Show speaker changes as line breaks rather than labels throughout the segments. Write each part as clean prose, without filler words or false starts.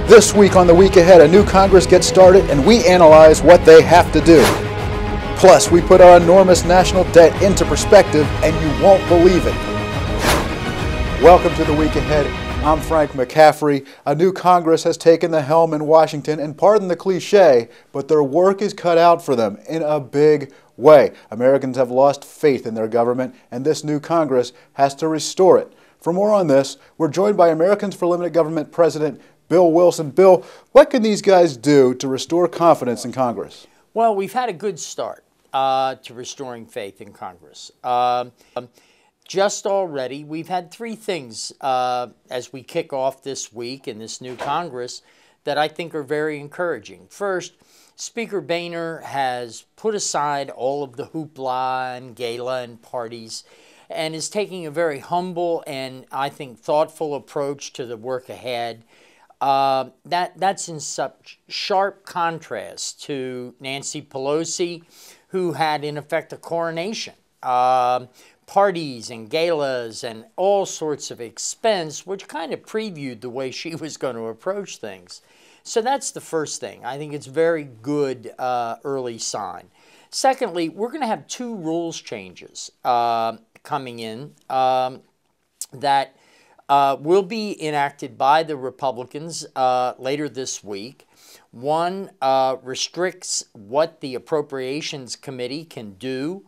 This week on The Week Ahead, a new Congress gets started and we analyze what they have to do. Plus, we put our enormous national debt into perspective and you won't believe it. Welcome to The Week Ahead. I'm Frank McCaffrey. A new Congress has taken the helm in Washington, and pardon the cliche, but their work is cut out for them in a big way. Americans have lost faith in their government, and this new Congress has to restore it. For more on this, we're joined by Americans for Limited Government President Bill Wilson. Bill, what can these guys do to restore confidence in Congress?
Well, we've had a good start to restoring faith in Congress. Just already, we've had three things as we kick off this week in this new Congress that I think are very encouraging. First, Speaker Boehner has put aside all of the hoopla and gala and parties and is taking a very humble and, I think, thoughtful approach to the work ahead. That's in such sharp contrast to Nancy Pelosi, who had, in effect, a coronation. Parties and galas and all sorts of expense, which kind of previewed the way she was going to approach things. So that's the first thing. I think it's a very good early sign. Secondly, we're going to have two rules changes coming in that will be enacted by the Republicans later this week. One restricts what the Appropriations Committee can do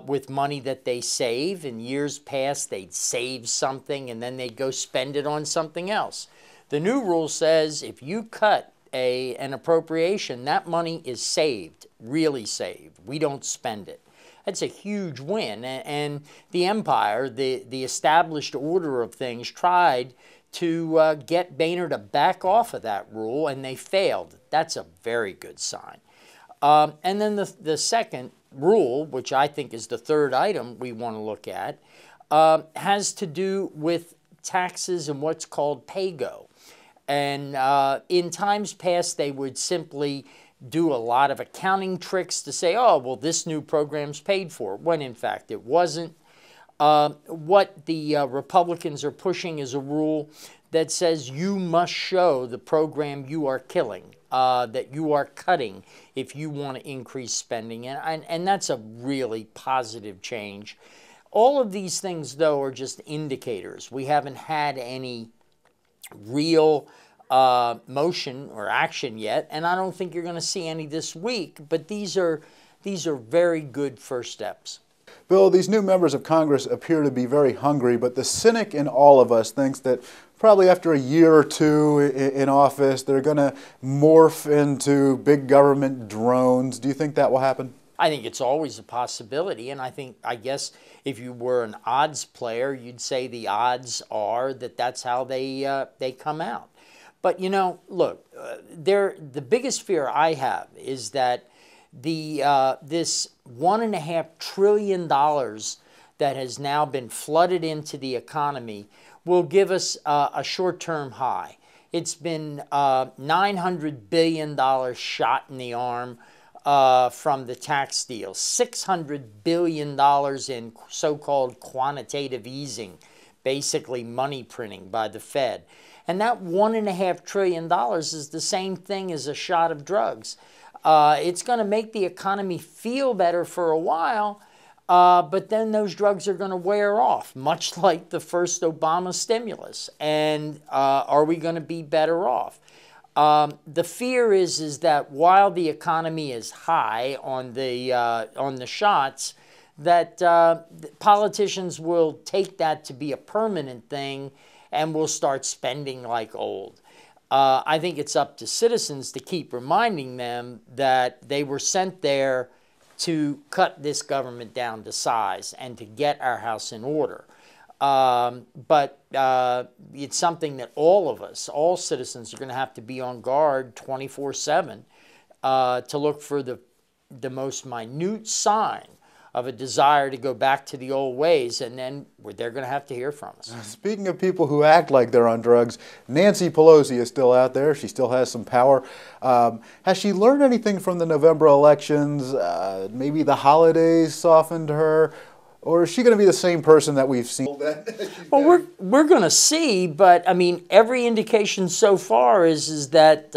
with money that they save. In years past, they'd save something and then they'd go spend it on something else. The new rule says if you cut an appropriation, that money is saved, really saved. We don't spend it. That's a huge win. And the empire, the established order of things, tried to get Boehner to back off of that rule, and they failed. That's a very good sign. And then the second rule, which I think is the third item we want to look at, has to do with taxes and what's called pay-go. And in times past, they would simply do a lot of accounting tricks to say, oh, well, this new program's paid for, when in fact it wasn't. What the Republicans are pushing is a rule that says you must show the program you are killing, that you are cutting if you want to increase spending. And that's a really positive change. All of these things, though, are just indicators. We haven't had any real motion or action yet, and I don't think you're going to see any this week, but these are very good first steps.
Bill, these new members of Congress appear to be very hungry, but the cynic in all of us thinks that probably after a year or two in office, they're going to morph into big government drones. Do you think that will happen?
I think it's always a possibility, and I guess if you were an odds player, you'd say the odds are that that's how they come out. But, you know, look, the biggest fear I have is that this $1.5 trillion that has now been flooded into the economy will give us a short-term high. It's been $900 billion shot in the arm from the tax deal, $600 billion in so-called quantitative easing, basically money printing by the Fed. And that $1.5 trillion is the same thing as a shot of drugs. It's going to make the economy feel better for a while, but then those drugs are going to wear off, much like the first Obama stimulus. And are we going to be better off? The fear is that while the economy is high on the shots, that politicians will take that to be a permanent thing and will start spending like old. I think it's up to citizens to keep reminding them that they were sent there to cut this government down to size and to get our house in order. But it's something that all of us, all citizens, are going to have to be on guard 24/7 to look for the most minute sign of a desire to go back to the old ways, and then they're going to have to hear from us.
Speaking of people who act like they're on drugs, Nancy Pelosi is still out there. She still has some power. Has she learned anything from the November elections? Maybe the holidays softened her. Or is she going to be the same person that we've seen?
Well, we're going to see, but I mean, every indication so far is that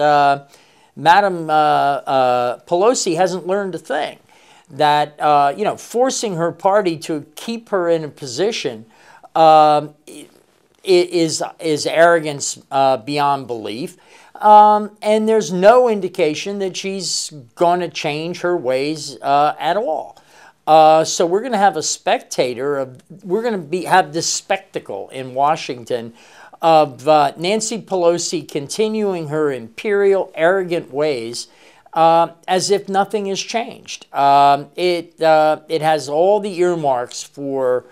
Madam Pelosi hasn't learned a thing. That forcing her party to keep her in a position is arrogance beyond belief. And there's no indication that she's going to change her ways at all. So we're going to have we're going to have this spectacle in Washington of Nancy Pelosi continuing her imperial, arrogant ways as if nothing has changed. It has all the earmarks for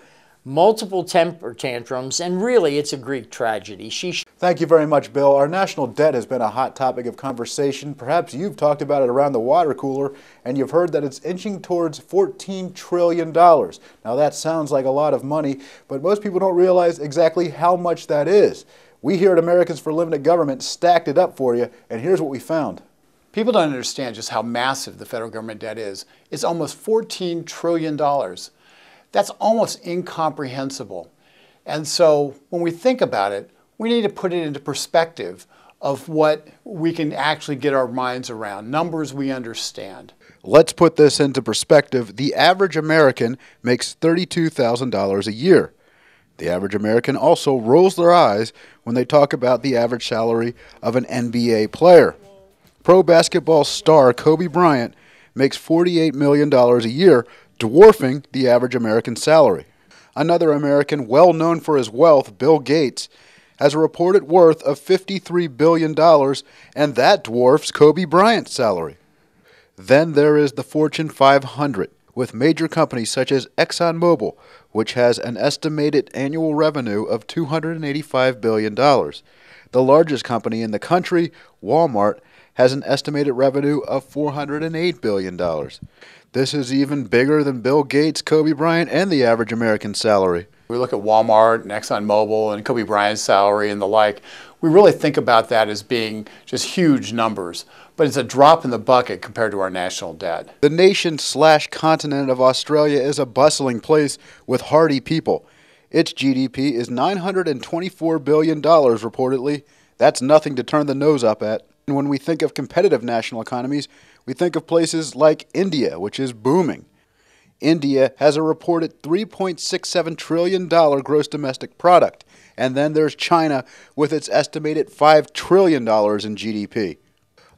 multiple temper tantrums, and really it's a Greek tragedy.
Thank you very much, Bill. Our national debt has been a hot topic of conversation. Perhaps you've talked about it around the water cooler, and you've heard that it's inching towards $14 trillion. Now that sounds like a lot of money, but most people don't realize exactly how much that is. We here at Americans for Limited Government stacked it up for you, and here's what we found.
People don't understand just how massive the federal government debt is. It's almost $14 trillion. That's almost incomprehensible. And so when we think about it, we need to put it into perspective of what we can actually get our minds around, numbers we understand.
Let's put this into perspective. The average American makes $32,000 a year. The average American also rolls their eyes when they talk about the average salary of an NBA player. Pro basketball star Kobe Bryant makes $48 million a year, dwarfing the average American salary. Another American well known for his wealth, Bill Gates, has a reported worth of $53 billion, and that dwarfs Kobe Bryant's salary. Then there is the Fortune 500, with major companies such as ExxonMobil, which has an estimated annual revenue of $285 billion. The largest company in the country, Walmart, has an estimated revenue of $408 billion. This is even bigger than Bill Gates, Kobe Bryant, and the average American salary.
We look at Walmart and ExxonMobil and Kobe Bryant's salary and the like. We really think about that as being just huge numbers, but it's a drop in the bucket compared to our national debt.
The nation/continent of Australia is a bustling place with hardy people. Its GDP is $924 billion reportedly. That's nothing to turn the nose up at. And when we think of competitive national economies, we think of places like India, which is booming. India has a reported $3.67 trillion gross domestic product. And then there's China with its estimated $5 trillion in GDP.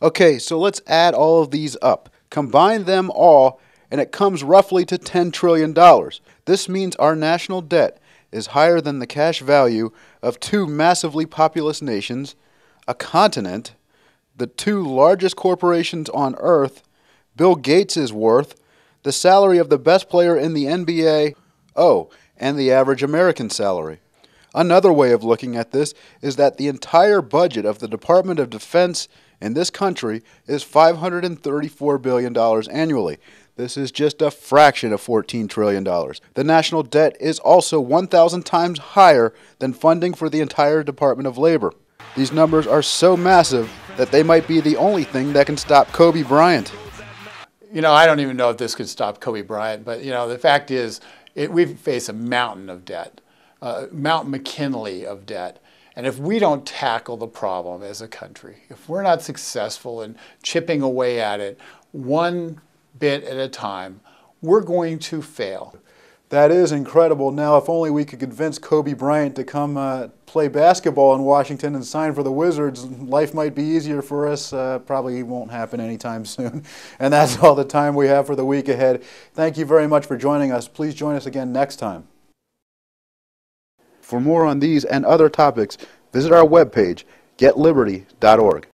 Okay, so let's add all of these up. Combine them all, and it comes roughly to $10 trillion. This means our national debt is higher than the cash value of two massively populous nations, a continent, the two largest corporations on Earth, Bill Gates' worth, the salary of the best player in the NBA, and the average American salary. Another way of looking at this is that the entire budget of the Department of Defense in this country is $534 billion annually. This is just a fraction of $14 trillion. The national debt is also 1,000 times higher than funding for the entire Department of Labor. These numbers are so massive that they might be the only thing that can stop Kobe Bryant.
You know, I don't even know if this could stop Kobe Bryant, but the fact is we face a mountain of debt, Mount McKinley of debt. And if we don't tackle the problem as a country, if we're not successful in chipping away at it one bit at a time, we're going to fail.
That is incredible. Now, if only we could convince Kobe Bryant to come play basketball in Washington and sign for the Wizards, life might be easier for us. Probably won't happen anytime soon. And that's all the time we have for the week ahead. Thank you very much for joining us. Please join us again next time. For more on these and other topics, visit our webpage, getliberty.org.